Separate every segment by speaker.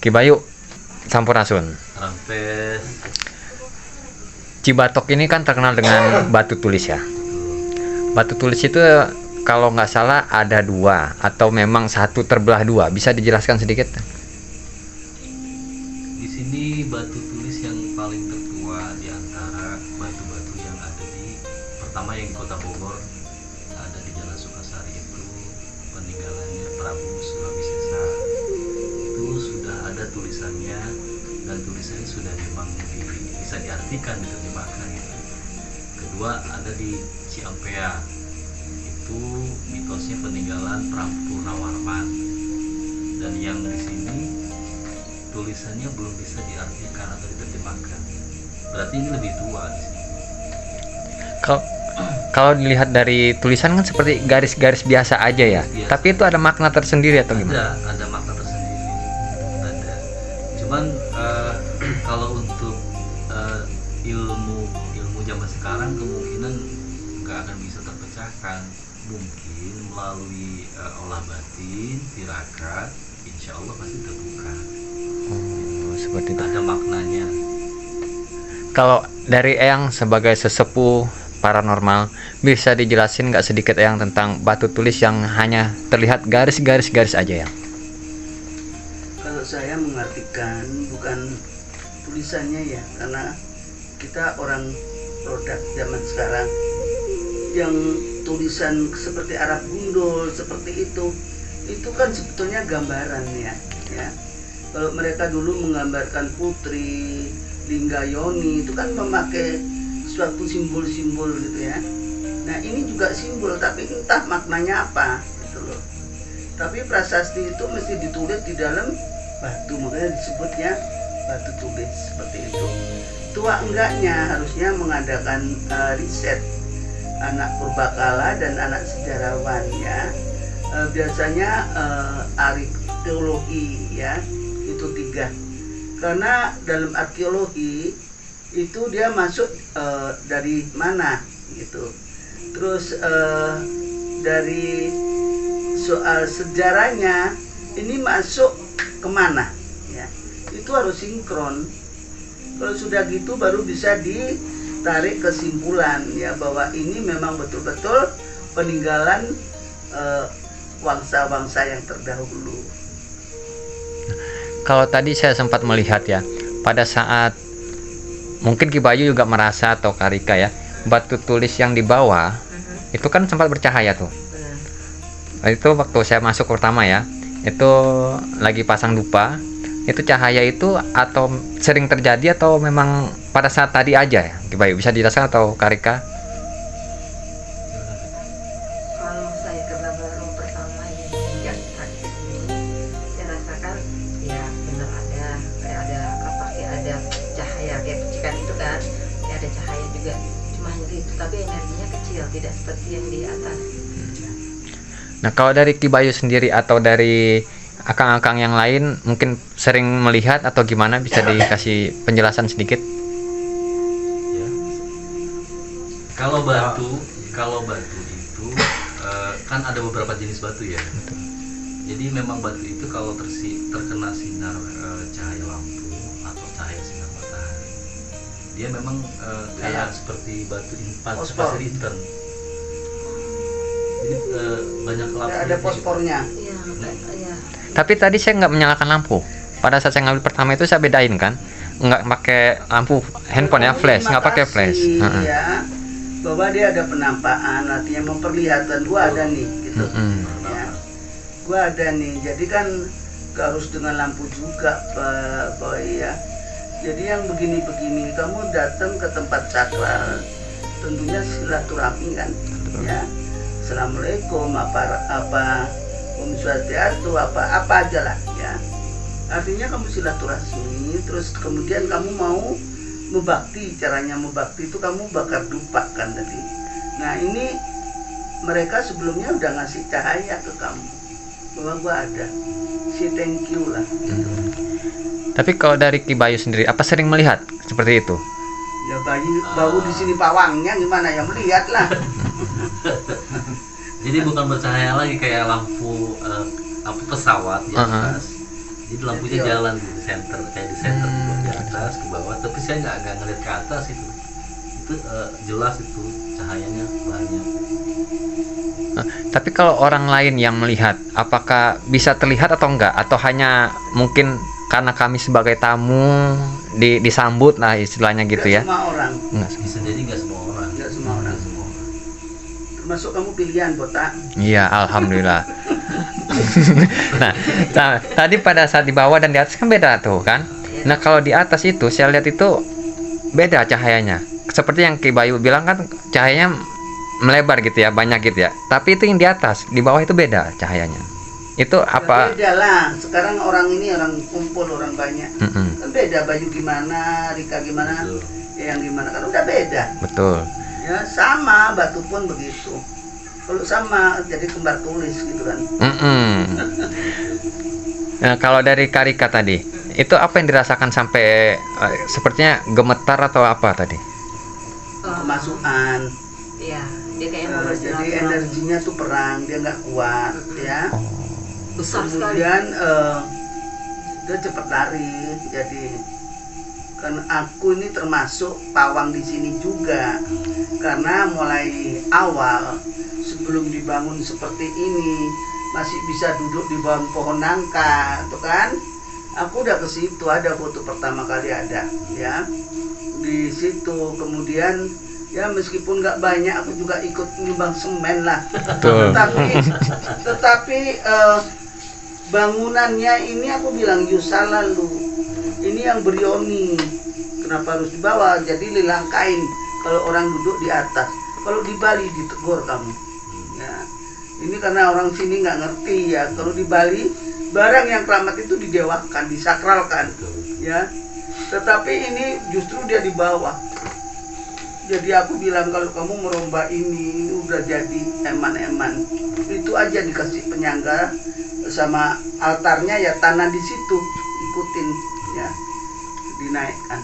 Speaker 1: Ki Bayu, Sampurasun.
Speaker 2: Rampes.
Speaker 1: Cibatok ini kan terkenal dengan batu tulis ya. Batu tulis itu kalau nggak salah ada dua atau memang satu terbelah dua. Bisa dijelaskan sedikit?
Speaker 2: Di sini batu tulis yang paling tertua di antara batu-batu yang ada di pertama yang di Kota Bogor, ada di Jalan Sukasari itu peninggalannya Prabu Surawisesa. Itu sudah ada tulisannya dan tulisannya sudah memang bisa diartikan, diterjemahkan gitu. Kedua ada di Ciampea, itu mitosnya peninggalan Prabu Purnawarman, dan yang di sini tulisannya belum bisa diartikan atau diterjemahkan. Berarti ini lebih tua di sini.
Speaker 1: Kalau dilihat dari tulisan kan seperti garis-garis biasa aja ya.
Speaker 2: Biasa.
Speaker 1: Tapi itu ada makna tersendiri atau gimana?
Speaker 2: Ada makna tersendiri. Ada. Cuman kalau untuk ilmu zaman sekarang kemungkinan nggak akan bisa terpecahkan. Mungkin melalui olah batin, tirakat, insya Allah pasti terbuka.
Speaker 1: Oh, seperti itu.
Speaker 2: Ada maknanya.
Speaker 1: Kalau dari Eyang sebagai sesepuh paranormal, bisa dijelasin nggak sedikit Eyang tentang batu tulis yang hanya terlihat garis-garis aja ya?
Speaker 3: Kalau saya mengartikan bukan tulisannya ya, karena kita orang produk zaman sekarang yang tulisan seperti Arab gundul seperti itu kan sebetulnya gambaran ya. Kalau mereka dulu menggambarkan putri Linggayoni itu kan memakai suatu simbol-simbol gitu ya. Nah ini juga simbol tapi entah maknanya apa gitu loh. Tapi prasasti itu mesti ditulis di dalam batu, makanya disebutnya batu tulis seperti itu. Tua enggaknya harusnya mengadakan riset anak purbakala dan anak sejarawan ya. Biasanya arkeologi ya, itu 3. Karena dalam arkeologi itu dia masuk dari mana gitu. Terus dari soal sejarahnya ini masuk kemana ya, itu harus sinkron. Kalau sudah gitu baru bisa ditarik kesimpulan ya, bahwa ini memang betul-betul peninggalan bangsa-bangsa yang terdahulu.
Speaker 1: Kalau tadi saya sempat melihat ya, pada saat mungkin Ki Bayu juga merasa atau Karika ya, batu tulis yang di bawah itu kan sempat bercahaya tuh. Itu waktu saya masuk pertama ya, itu lagi pasang dupa, itu cahaya itu atau sering terjadi atau memang pada saat tadi aja ya? Ki Bayu bisa dijelaskan atau Karika?
Speaker 4: Kalau saya karena baru pertama yang tadi kesini, saya rasakan ya benar ada apa kayak ada cahaya kayak percikan itu kan, kayak ada cahaya juga, cuma hanya itu, tapi energinya kecil, tidak seperti yang di atas.
Speaker 1: Nah kalau dari Ki Bayu sendiri atau dari akang-akang yang lain mungkin sering melihat atau gimana, bisa dikasih penjelasan sedikit?
Speaker 2: Ya. Kalau batu itu kan ada beberapa jenis batu ya. Jadi memang batu itu kalau terkena sinar cahaya lampu atau cahaya sinar matahari, dia memang kayak seperti batu pasir intern. Jadi banyak lampu.
Speaker 3: Ada fosfornya.
Speaker 4: Iya, iya.
Speaker 1: Tapi tadi saya nggak menyalakan lampu. Pada saat saya ngambil pertama itu saya bedain kan, nggak pakai lampu handphone ya, flash, nggak pakai flash.
Speaker 3: Ya, bahwa dia ada penampakan, artinya memperlihatkan gua ada nih gitu. Ya. Gua ada nih. Jadi kan gak harus dengan lampu juga, Pak Boy ya. Jadi yang begini-begini, kamu datang ke tempat sakral, tentunya silaturahmi kan, ya. Assalamualaikum, apa Om Swastiastu, apa aja lah ya. Artinya kamu silaturahmi, terus kemudian kamu mau membakti. Caranya membakti itu kamu bakar dupa kan tadi. Nah ini mereka sebelumnya udah ngasih cahaya ke kamu bahwa gua ada, si thank you lah gitu.
Speaker 1: Tapi kalau dari Ki Bayu sendiri, apa sering melihat seperti itu?
Speaker 3: Ya bau di sini pawangnya gimana ya, melihat lah.
Speaker 2: Jadi bukan bercahaya lagi kayak lampu pesawat di atas, Jadi lampunya
Speaker 3: Jadi,
Speaker 2: jalan di center, kayak di center di atas ke bawah, tapi saya nggak ngeliat ke atas itu jelas itu cahayanya banyak.
Speaker 1: Tapi kalau orang lain yang melihat, apakah bisa terlihat atau enggak? Atau hanya mungkin karena kami sebagai tamu disambut lah istilahnya gitu ya?
Speaker 3: Nggak semua orang,
Speaker 1: Enggak.
Speaker 2: Bisa jadi nggak semua orang.
Speaker 3: nggak semua orang.
Speaker 2: Nggak semua orang.
Speaker 3: Termasuk kamu pilihan, botak.
Speaker 1: Iya, alhamdulillah. Nah, tadi pada saat di bawah dan di atas kan beda tuh kan? Nah, kalau di atas itu saya lihat itu beda cahayanya. Seperti yang Ki Bayu bilang kan cahayanya melebar gitu ya, banyak gitu ya. Tapi itu yang di atas, di bawah itu beda cahayanya. Itu apa?
Speaker 3: Ya, beda lah. Sekarang orang ini orang kumpul, orang banyak.
Speaker 1: Mm-mm,
Speaker 3: Kan beda, Bayu gimana, Rika gimana,
Speaker 2: Betul.
Speaker 3: yang gimana, kan udah beda.
Speaker 1: betul.
Speaker 3: Ya sama, batu pun begitu. Kalau sama jadi kembar tulis gitu kan.
Speaker 1: Mm-mm. Nah, kalau dari Karika tadi, itu apa yang dirasakan sampai sepertinya gemetar atau apa tadi?
Speaker 3: Kemasukan.
Speaker 4: Iya, dia kayak mau
Speaker 3: Jadi
Speaker 4: bersilaturahmi.
Speaker 3: energinya tuh perang, dia nggak kuat ya.
Speaker 1: Oh,
Speaker 4: Besar sekali.
Speaker 3: Kemudian dia cepat lari. Jadi kan aku ini termasuk pawang di sini juga, karena mulai awal sebelum dibangun seperti ini masih bisa duduk di bawah pohon nangka, tuh kan? Aku udah ke situ, ada foto pertama kali ada, ya di situ. Kemudian ya meskipun nggak banyak, aku juga ikut nyumbang semen lah.
Speaker 1: betul.
Speaker 3: Tetapi bangunannya ini aku bilang Yusa lalu ini yang berioni, kenapa harus di bawah? Jadi dilangkain kalau orang duduk di atas. Kalau di Bali ditegur kamu. Ya, ini karena orang sini nggak ngerti ya. Kalau di Bali barang yang keramat itu didewakan, disakralkan, ya. Tetapi ini justru dia di bawah. Jadi aku bilang kalau kamu merombak ini udah jadi eman-eman, itu aja dikasih penyangga sama altarnya, ya tanah di situ ikutin ya, dinaikkan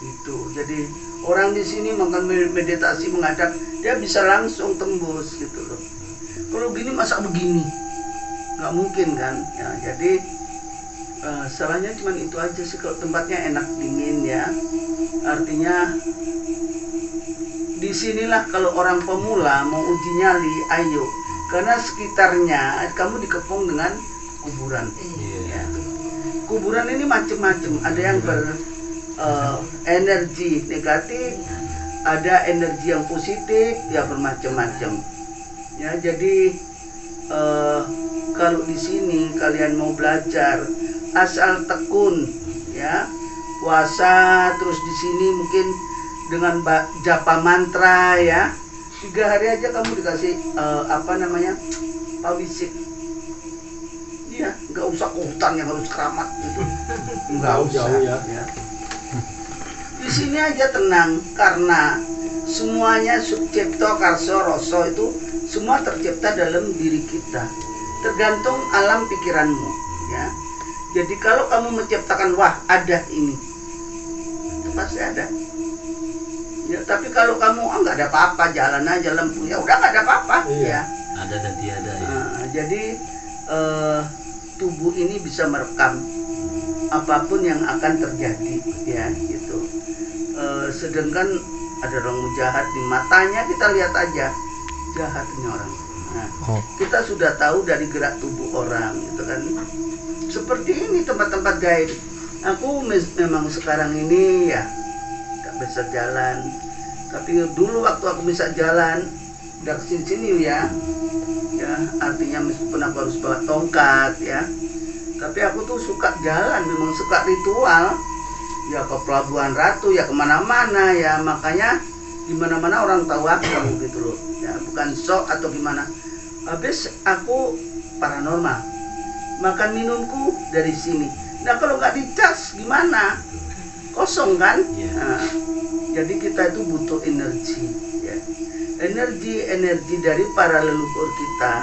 Speaker 3: itu. Jadi orang di sini makan meditasi menghadap, dia bisa langsung tembus gitu loh. Kalau gini masa begini nggak mungkin kan ya. Jadi salahnya cuma itu aja sih, kalau tempatnya enak dingin ya. Artinya disinilah kalau orang pemula mau uji nyali, ayo, karena sekitarnya kamu dikepung dengan kuburan.
Speaker 2: Iya.
Speaker 3: Ya. Kuburan ini macam-macam, ada yang energi negatif, ada energi yang positif, ya bermacam-macam. Ya, jadi kalau di sini kalian mau belajar, asal tekun, ya, puasa, terus di sini mungkin dengan japa mantra ya, 3 hari aja kamu dikasih pawisik. Iya, nggak usah ke hutan yang harus keramat gitu, nggak usah ya. Di sini aja tenang, karena semuanya subcipto karso roso itu semua tercipta dalam diri kita, tergantung alam pikiranmu ya. Jadi kalau kamu menciptakan, wah ada ini, itu pasti ada ya. Tapi kalau kamu nggak ada apa-apa, jalan aja lempu, ya udah nggak ada apa-apa ya.
Speaker 2: Ada dan tiada ya.
Speaker 3: Jadi tubuh ini bisa merekam apapun yang akan terjadi ya gitu. Sedangkan ada orang jahat di matanya, kita lihat aja jahatnya orang. Nah, kita sudah tahu dari gerak tubuh orang gitu kan. Seperti ini tempat-tempat gaib. Aku memang sekarang ini ya nggak bisa jalan, tapi dulu waktu aku bisa jalan udah kesini ya, artinya meskipun aku harus bawa tongkat ya, tapi aku tuh suka jalan, memang suka ritual ya, ke Pelabuhan Ratu ya, kemana-mana ya. Makanya dimana-mana orang tahu aku gitu loh ya, bukan sok atau gimana. Habis aku paranormal, makan minumku dari sini. Nah kalau nggak dicas gimana, kosong kan. Nah, jadi kita itu butuh energi ya. Energi dari para leluhur kita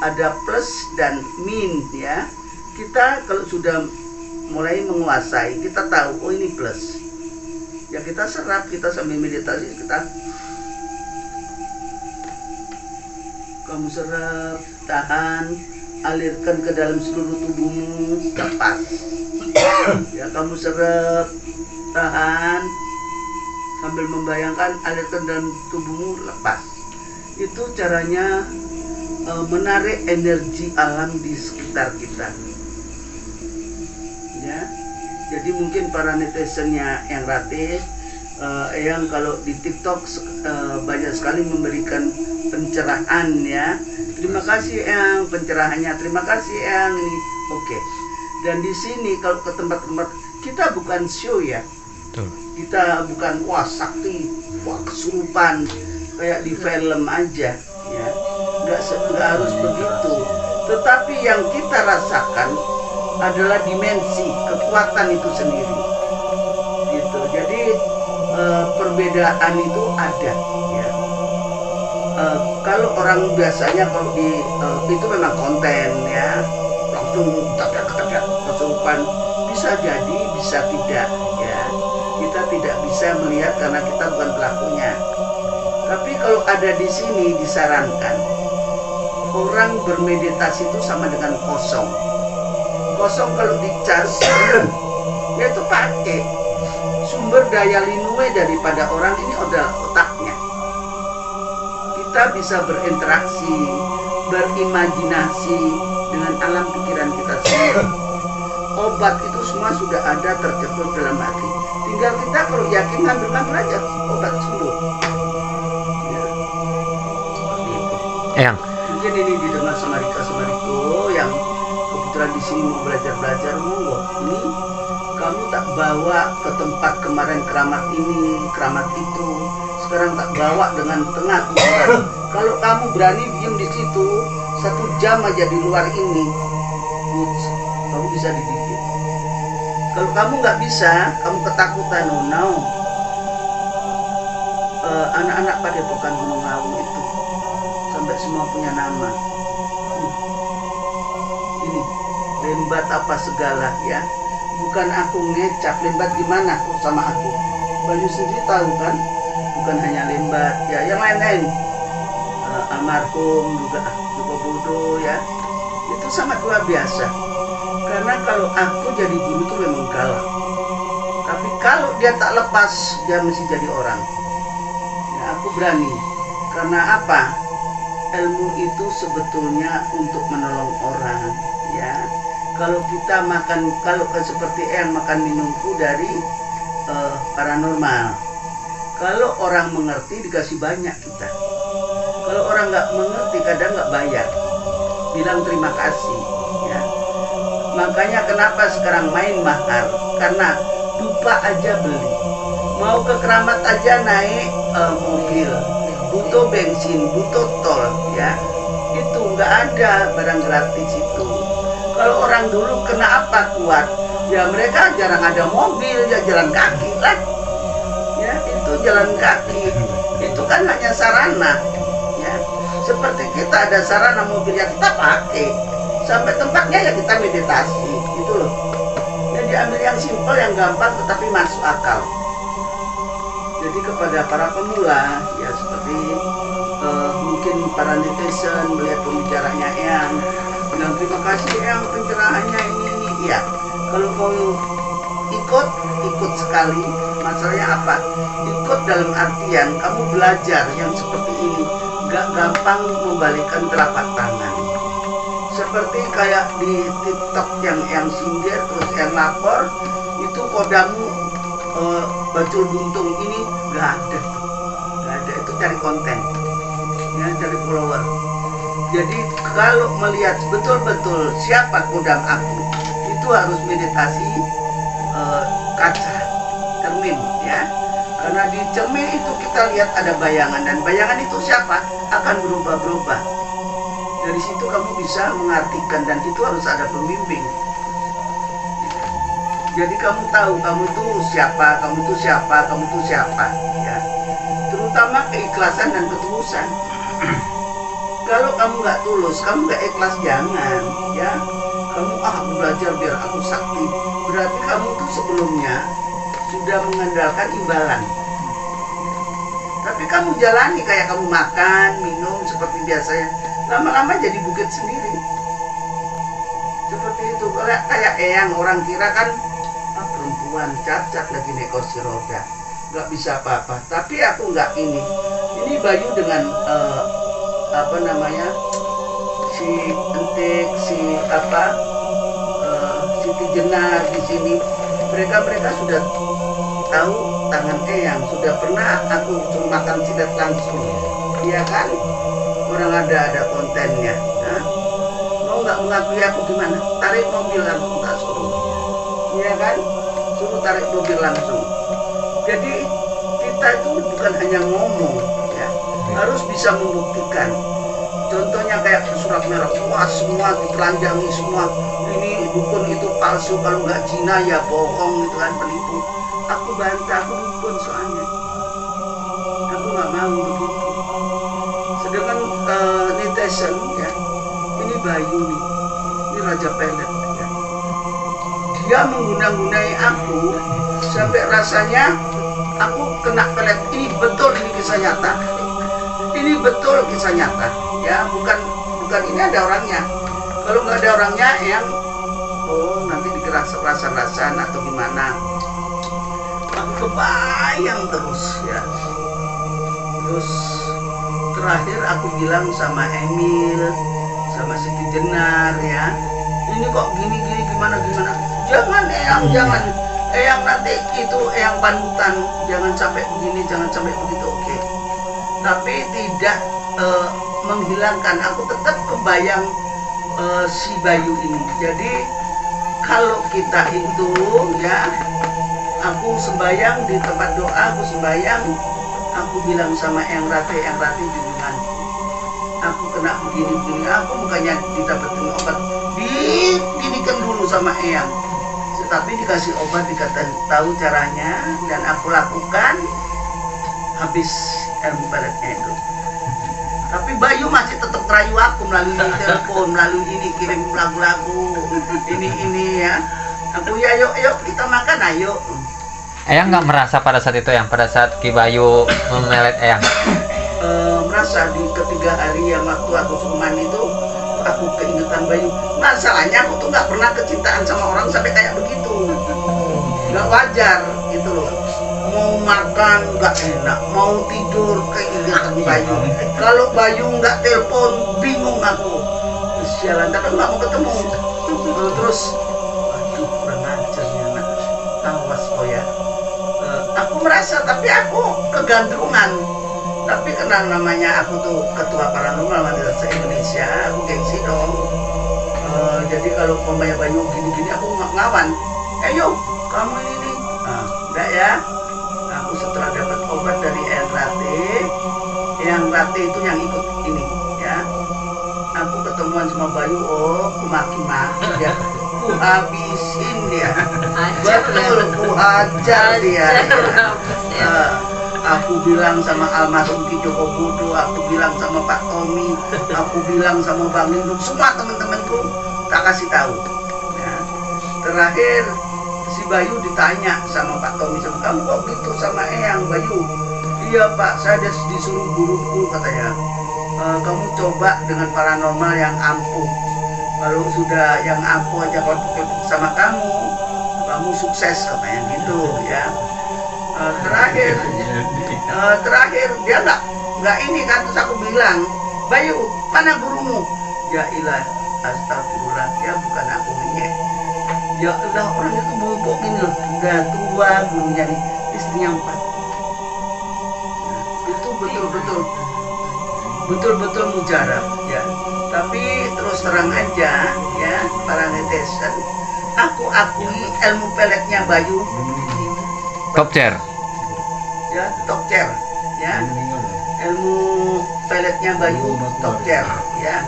Speaker 3: ada plus dan min ya. Kita kalau sudah mulai menguasai, kita tahu oh ini plus ya, kita serap, kita sambil meditasi, kamu serap, tahan, alirkan ke dalam seluruh tubuhmu, lepas. Ya, kamu serap, tahan, sambil membayangkan alirkan dalam tubuhmu, lepas. Itu caranya menarik energi alam di sekitar kita. Ya, jadi mungkin para netizennya yang Ratih, yang kalau di TikTok banyak sekali memberikan pencerahan ya. Terima kasih yang pencerahannya, terima kasih yang ini. Oke. Dan di sini kalau ke tempat-tempat kita bukan show ya.
Speaker 1: Betul.
Speaker 3: Kita bukan wah sakti, wah kesurupan kayak di film aja ya. Nggak harus begitu. Tetapi yang kita rasakan adalah dimensi kekuatan itu sendiri. Gitu. Jadi perbedaan itu ada ya. Kalau orang biasanya kalau di itu memang konten ya, langsung tabrak kesurupan, bisa jadi bisa tidak ya, kita tidak bisa melihat karena kita bukan pelakunya. Tapi kalau ada di sini disarankan orang bermeditasi itu sama dengan kosong kalau dicas ya itu pakai sumber daya linue daripada orang ini adalah otaknya. Kita bisa berinteraksi, berimajinasi dengan alam pikiran kita sendiri. Obat itu semua sudah ada tercetus dalam hati. Tinggal kita kalau yakin ngambil aja obat sembuh. Ya. Seperti itu.
Speaker 1: Eyang,
Speaker 3: Mungkin ini didengar sama Rika yang kebetulan di sini mau belajar monggo. Ini kamu tak bawa ke tempat kemarin keramat ini, keramat itu. Sekarang tak bawa dengan tengah kuburan. Kalau kamu berani diem di situ 1 jam aja di luar ini, kamu bisa dididik. Kalau kamu nggak bisa, kamu ketakutan, oh no. Anak-anak Padepokan Gunung Awu itu sampai semua punya nama. Ini lembat apa segala ya. Bukan aku ngecap lembat gimana kok sama aku. Bayu sendiri tahu kan, bukan hanya lembat ya, yang lain-lain. Almarhum juga Bodo ya. Itu sangat luar biasa. Karena kalau aku jadi guru itu memang galak. Tapi kalau dia tak lepas, dia mesti jadi orang. Ya, aku berani. Karena apa? Ilmu itu sebetulnya untuk menolong orang ya. Kalau kita makan, kalau seperti yang makan minumku dari paranormal, kalau orang mengerti dikasih banyak kita. Kalau orang nggak mengerti kadang nggak bayar, bilang terima kasih ya. Makanya kenapa sekarang main mahal, karena dupa aja beli, mau ke keramat aja naik mobil, butuh bensin, butuh tol ya. Itu nggak ada barang gratis itu. Kalau orang dulu kena apa kuat? Ya mereka jarang ada mobil, ya jalan kaki lah. Ya itu jalan kaki. Itu kan hanya sarana. Ya seperti kita ada sarana mobil yang kita pakai. Sampai tempatnya ya kita meditasi, gitu loh. Ya diambil yang simpel, yang gampang, tetapi masuk akal. Jadi kepada para pemula, ya seperti mungkin para netizen melihat pembicaranya yang bilang terima kasih yang pencerahannya ini ya. Kalau mau ikut sekali, masalahnya apa? Ikut dalam artian kamu belajar yang seperti ini, gak gampang membalikkan telapak tangan. Seperti kayak di TikTok yang sindir terus yang lapor itu kodamu bacul buntung ini gak ada itu cari konten ya, cari follower. Jadi kalau melihat betul-betul siapa kodam aku, itu harus meditasi kaca cermin ya, karena di cermin itu kita lihat ada bayangan, dan bayangan itu siapa akan berubah-berubah. Dari situ kamu bisa mengartikan, dan itu harus ada pembimbing. Jadi kamu tahu kamu itu siapa, kamu itu siapa ya. Terutama keikhlasan dan ketulusan. Kalau kamu nggak tulus, kamu nggak ikhlas, jangan ya. Kamu belajar biar aku sakti, berarti kamu tuh sebelumnya sudah mengandalkan imbalan. Tapi kamu jalani kayak kamu makan, minum seperti biasanya, lama-lama jadi bukit sendiri. kayak eyang, orang kira kan perempuan cacat lagi naik kursi roda, nggak bisa apa-apa. Tapi aku nggak ini Bayu dengan apa namanya, si Entik, si Siti Jenar di sini, mereka sudah tahu tangan eyang, sudah pernah aku makan sidat langsung, iya kan? Orang ada kontennya. Nah, mau nggak mengakui aku gimana? Tarik mobil langsung, tak suruh, iya kan? Suruh tarik mobil langsung. Jadi kita itu bukan hanya ngomong, ya, harus bisa membuktikan. Contohnya kayak surat merah, wah semua ditelanjangi semua. Ini dukun itu palsu, kalau nggak Cina ya bohong, itu kan penipu. Aku bantah, aku dukun soalnya. Aku nggak mau begitu. Sedangkan netizen ya, ini Bayu nih, ini Raja Pelet ya. Dia mengguna-gunai aku sampai rasanya aku kena pelet. Ini betul, ini kisah nyata. Ini betul kisah nyata. Ya, bukan ini ada orangnya. Kalau nggak ada orangnya yang nanti dikerasa-rasan atau gimana. Aku kebayang terus ya. Terus terakhir aku bilang sama Emil, sama Siti Jenar ya, ini kok gini gimana. Jangan jangan nanti itu panutan, jangan sampai begini, jangan sampai begitu, oke. Tapi tidak menghilangkan, aku tetap kebayang si Bayu ini. Jadi kalau kita itu ya, aku sembahyang di tempat doa, aku sembahyang, aku bilang sama Eyang Rati junjungan, aku kena begini, aku bukannya didapetin obat, dididikan dulu sama Eyang, tetapi dikasih obat, dikatakan tahu caranya, dan aku lakukan, habis ilmu peletnya itu. Tapi Bayu masih tetap ngerayu aku melalui telepon, melalui ini, kirim lagu-lagu, ini ya. Aku ya yuk kita makan, ayo.
Speaker 1: Eyang nggak merasa pada saat itu, yang pada saat Ki Bayu memelet Eyang?
Speaker 3: Merasa di ketiga hari yang waktu aku cuman itu, aku keingetan Bayu. Masalahnya aku tuh nggak pernah kecintaan sama orang sampai kayak begitu. Nggak wajar gitu loh. Mau makan nggak enak, mau tidur keingetan Bayu. Kalau Bayu nggak telepon, bingung aku. Sialan, tapi nggak mau ketemu. Terus, aduh kurang ajar ya anak. Awas kok ya. Aku merasa, tapi aku kegandrungan. Tapi karena namanya aku tuh ketua paranormal madrasah se-Indonesia, aku gengsi dong. Jadi kalau umpamanya Bayu gini-gini, aku ngawan. Ayo, kamu ini. Enggak ya. Aku setelah dapat obat dari Eyang Rati itu yang ikut ini ya. Aku ketemuan sama Bayu, aku maki-maki dia. Ku habisin dia. Betul, ku hajar dia. Aku bilang sama almarhum Ki Joko Budo, aku bilang sama Pak Tommy, aku bilang sama Bang Lindung, semua teman-temanku tak kasih tahu. Ya. Terakhir si Bayu ditanya sama Pak Tommy, sama kamu kok gitu sama Eyang Bayu? Iya Pak, saya disuruh guruku katanya. Kamu coba dengan paranormal yang ampuh. Kalau sudah yang ampuh aja sama kamu sukses katanya gitu ya. Terakhir dia nggak ini kan, terus aku bilang, Bayu mana gurumu? Ya ilah, astagfirullah, ya bukan aku ini. Ya udah, orang itu bobok ini loh, udah tua gurunya nih, istrinya 4. Nah, itu betul-betul mujarab ya. Tapi terus terang aja ya, para netizen, aku akui ilmu peletnya Bayu
Speaker 1: Top chair.
Speaker 3: ya, top chair ya, ilmu peletnya Bayu top chair ya.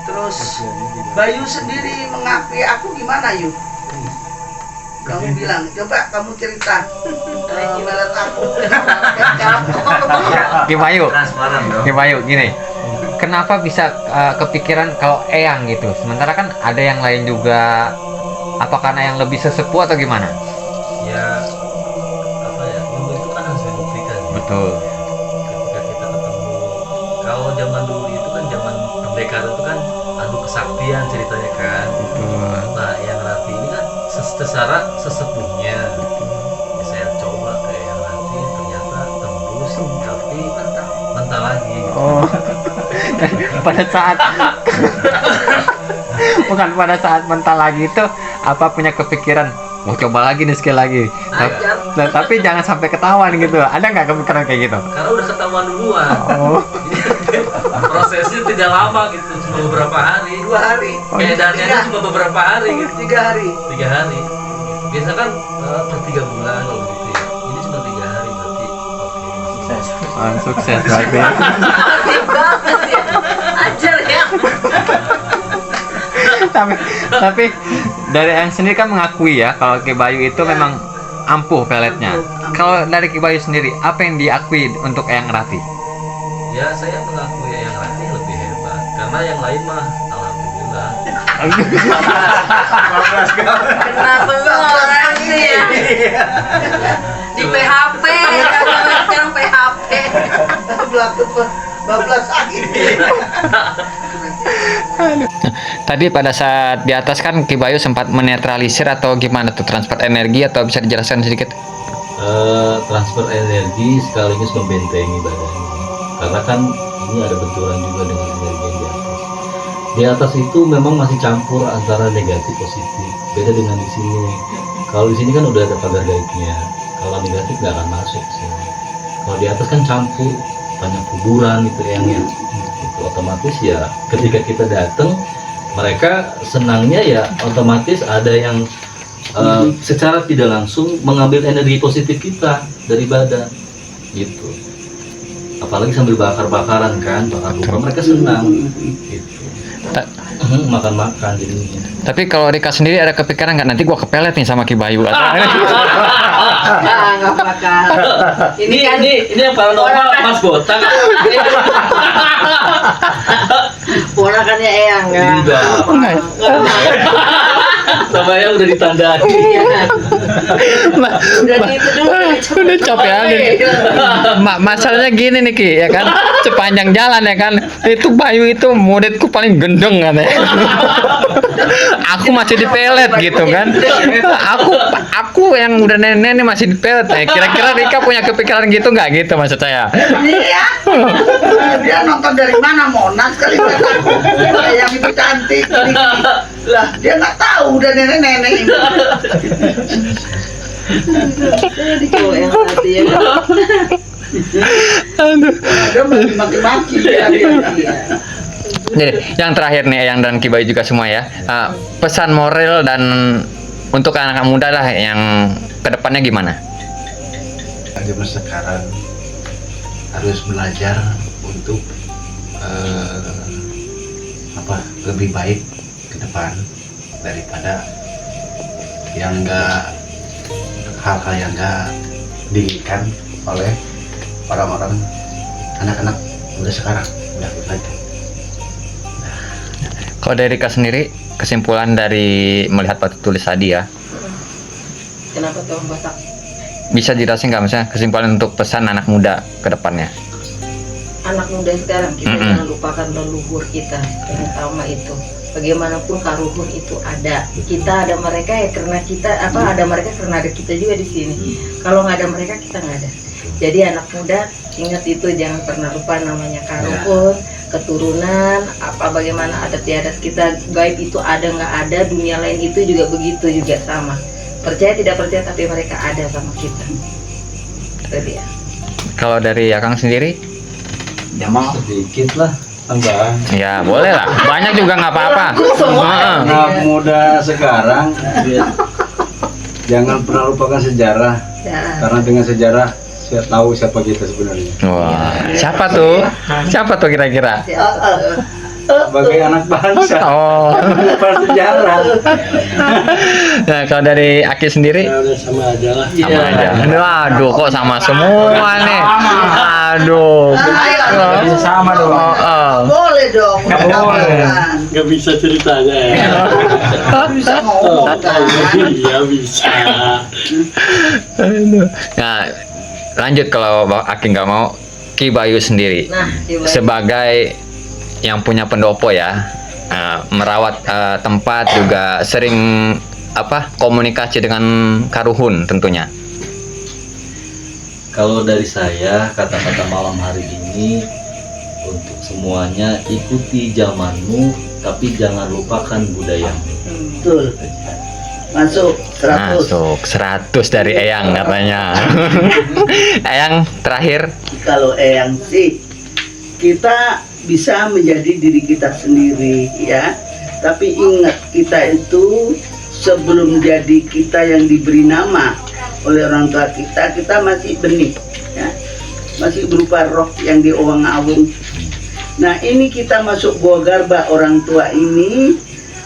Speaker 3: Terus Bayu sendiri mengakui aku gimana yuk? Kamu bilang, coba kamu cerita pelet aku.
Speaker 1: Ki Bayu gini, kenapa bisa kepikiran kalau Eyang gitu, sementara kan ada yang lain juga? Apa karena yang lebih sesepuh atau gimana?
Speaker 2: Ya apa ya, ilmu itu kan harus dibuktikan.
Speaker 1: Betul.
Speaker 2: Ketika kita ketemu, kalau zaman dulu itu kan zaman pendekar itu kan adu kesaktian ceritanya kan.
Speaker 1: Betul.
Speaker 2: Nah yang sesara sesepuhnya. Ya, saya coba ke yang nanti ternyata tembus, tapi mentah lagi.
Speaker 1: Oh. Pada saat bukan pada saat mental lagi itu apa punya kepikiran mau coba lagi nih sekali lagi. Tapi jangan sampai ketahuan gitu. Ada nggak kepikiran kayak gitu?
Speaker 2: Karena udah ketahuan duluan.
Speaker 1: Oh.
Speaker 2: Prosesnya tidak lama gitu, cuma beberapa hari.
Speaker 3: 2 hari,
Speaker 2: Edarnya aja cuma beberapa hari gitu.
Speaker 3: 3 hari.
Speaker 2: 3 hari. Biasa kan per 3 bulan kalau gitu ya. Ini cuma 3 hari berarti oke.
Speaker 1: Sukses berarti.
Speaker 4: Aktif banget ya. Ajar ya.
Speaker 1: tapi dari yang sendiri kan mengakui ya kalau Ki Bayu itu memang ampuh peletnya. Kalau dari Ki Bayu sendiri apa yang diakui untuk Eyang Rati?
Speaker 2: Ya saya mengakui yang Rati lebih hebat karena yang lain mah alhamdulillah.
Speaker 4: Kenapa lu orang sih ya? Di PHP, sekarang PHP.
Speaker 3: Bablas lagi.
Speaker 1: Tadi pada saat di atas kan Ki Bayu sempat menetralisir atau gimana tuh transfer energi atau bisa dijelaskan sedikit?
Speaker 2: Transfer energi sekaligus membentengi badannya karena kan ini ada benturan juga dengan energi yang di atas. Di atas itu memang masih campur antara negatif positif, beda dengan di sini. Kalau di sini kan udah ada pagar gaibnya, kalau negatif nggak akan masuk sih. Kalau di atas kan campur, banyak kuburan gitu yang itu otomatis ya ketika kita datang mereka senangnya ya otomatis ada yang secara tidak langsung mengambil energi positif kita dari badan gitu, apalagi sambil bakar-bakaran kan, bakar lupa, mereka senang gitu. Makan-makan jadinya.
Speaker 1: Tapi kalau Rika sendiri ada kepikiran nggak nanti gua kepelet nih sama Ki Bayu?
Speaker 4: Nggak bakal. Ini kan
Speaker 2: ini yang paranormal Mas Botak.
Speaker 4: ponakannya Eyang ya.
Speaker 2: Enggak. Sama yang udah ditandai.
Speaker 4: Udah itu dulu.
Speaker 1: Udah capek aja. Masalahnya gini nih Ki, ya kan? Sepanjang jalan ya kan, itu Bayu itu muridku paling gendeng kan ya. Aku masih dipelet gitu kan. Aku yang udah nenek masih dipelet ya. Kira-kira Rika punya kepikiran gitu nggak gitu maksud saya?
Speaker 3: Iya. Dia nonton dari mana Monas kali kataku. Yang itu cantik. Lah, dia nggak tahu udah nenek-nenek ini.
Speaker 4: Itu yang hati ya.
Speaker 3: Dia maki-maki dia.
Speaker 1: Jadi yang terakhir nih yang dan Ki Bayu juga semua ya, pesan moral dan untuk anak-anak muda lah yang kedepannya gimana?
Speaker 5: Zaman sekarang harus belajar untuk lebih baik ke depan daripada yang hal-hal yang enggak diinginkan oleh orang-orang anak-anak muda sekarang. Udah gitu.
Speaker 1: Kalau dari Rika sendiri, kesimpulan dari melihat batu tulis tadi ya,
Speaker 4: Kenapa tuh Botak?
Speaker 1: bisa jelasin nggak misalnya kesimpulan untuk pesan anak muda ke depannya?
Speaker 4: Anak muda sekarang kita jangan lupakan leluhur kita, terutama itu. Bagaimanapun karuhun itu ada. Kita ada mereka ya karena kita ada mereka karena ada kita juga di sini. Kalau nggak ada mereka kita nggak ada. Jadi anak muda ingat itu, jangan pernah lupa namanya karuhun, keturunan, bagaimana adat istiadat kita, gaib itu ada nggak ada, dunia lain itu juga begitu juga sama. Percaya tidak percaya tapi mereka ada sama kita. Itu dia.
Speaker 1: Kalau dari Akang sendiri?
Speaker 5: Ya mau
Speaker 2: Sedikit lah tambahan.
Speaker 1: Ya boleh lah, banyak juga nggak apa-apa.
Speaker 5: anak muda sekarang jangan pernah lupakan sejarah,
Speaker 4: Ya.
Speaker 5: karena dengan sejarah saya tahu siapa kita sebenarnya.
Speaker 1: Wah, siapa tuh? Siapa tuh kira-kira?
Speaker 5: Sebagai anak bangsa,
Speaker 1: Oh,
Speaker 5: lupa sejarah.
Speaker 1: nah kalau dari Aki sendiri?
Speaker 5: Ya, udah sama aja lah.
Speaker 1: Sama aja. Aduh, kok sama semua nih. Aduh.
Speaker 3: Ayo,
Speaker 5: sama dong.
Speaker 3: boleh dong.
Speaker 5: Gak bisa ceritanya ya.
Speaker 3: Bisa ngomong kan.
Speaker 5: Iya bisa.
Speaker 1: Nah, lanjut kalau Aki nggak mau, Ki Bayu sendiri
Speaker 4: Nah, coba.
Speaker 1: sebagai yang punya pendopo ya, merawat tempat juga sering komunikasi dengan Karuhun tentunya.
Speaker 2: Kalau dari saya, kata-kata malam hari ini untuk semuanya, ikuti zamanmu tapi jangan lupakan budayamu.
Speaker 3: Betul. Masuk 100.
Speaker 1: Masuk 100 dari Eyang katanya. Eyang terakhir.
Speaker 3: Kalau Eyang sih, kita bisa menjadi diri kita sendiri ya. Tapi ingat, kita itu sebelum jadi kita yang diberi nama oleh orang tua kita, kita masih benih ya. Masih berupa roh yang diowang-awung. Nah, ini kita masuk buah garba orang tua ini,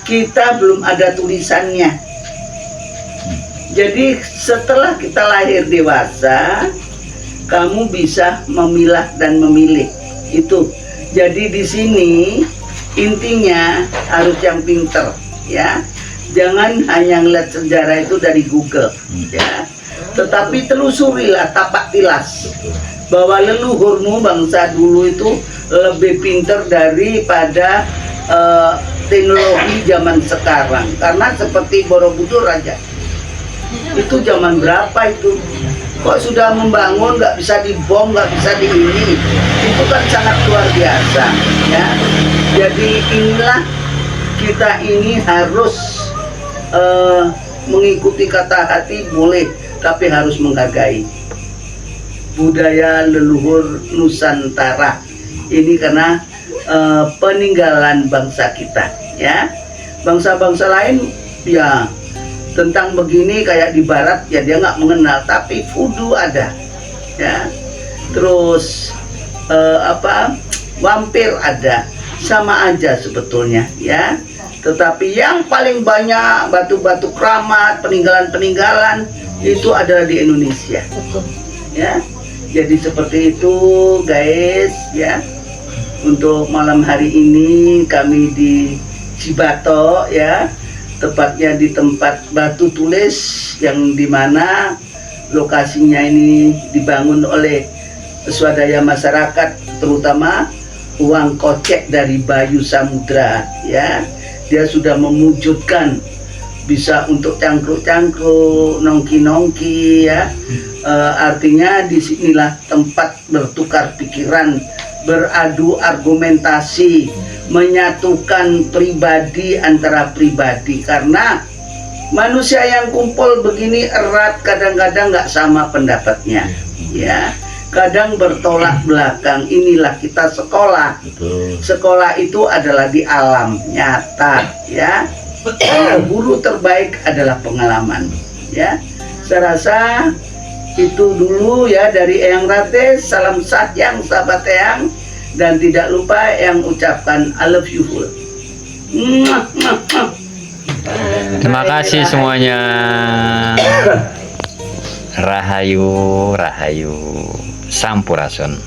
Speaker 3: kita belum ada tulisannya. Jadi setelah kita lahir dewasa, kamu bisa memilah dan memilih. Itu. Jadi di sini intinya harus yang pinter ya. Jangan hanya ngeliat sejarah itu dari Google ya. Tetapi telusurilah, tapak tilas bahwa leluhurmu bangsa dulu itu lebih pinter daripada teknologi zaman sekarang. Karena seperti Borobudur aja, itu zaman berapa itu? Kok sudah membangun nggak bisa dibom, nggak bisa di ini? Itu kan sangat luar biasa ya. Jadi inilah kita ini harus mengikuti kata hati boleh, tapi harus menghargai budaya leluhur Nusantara ini karena peninggalan bangsa kita ya. Bangsa-bangsa lain ya tentang begini kayak di barat ya dia nggak mengenal, tapi voodoo ada ya, terus vampir ada, sama aja sebetulnya ya. Tetapi yang paling banyak batu-batu keramat, peninggalan-peninggalan itu adalah di Indonesia ya. Jadi seperti itu guys ya. Untuk malam hari ini kami di Cibato ya, tepatnya di tempat batu tulis yang dimana lokasinya ini dibangun oleh swadaya masyarakat, terutama uang kocek dari Bayu Samudra ya. Dia sudah memwujudkan bisa untuk cangkruk-cangkruk, nongki-nongki ya. Artinya disinilah tempat bertukar pikiran, beradu argumentasi, menyatukan pribadi antara pribadi. Karena manusia yang kumpul begini erat kadang-kadang nggak sama pendapatnya ya. Kadang bertolak belakang. Inilah kita sekolah.
Speaker 2: Betul.
Speaker 3: Sekolah itu adalah di alam nyata ya. Guru terbaik adalah pengalaman ya. Saya rasa itu dulu ya dari Eyang Rate. Salam sayang sahabat Eyang, dan tidak lupa Eyang ucapkan I love you full.
Speaker 1: Terima kasih semuanya. Rahayu, Rahayu, Sampurasun.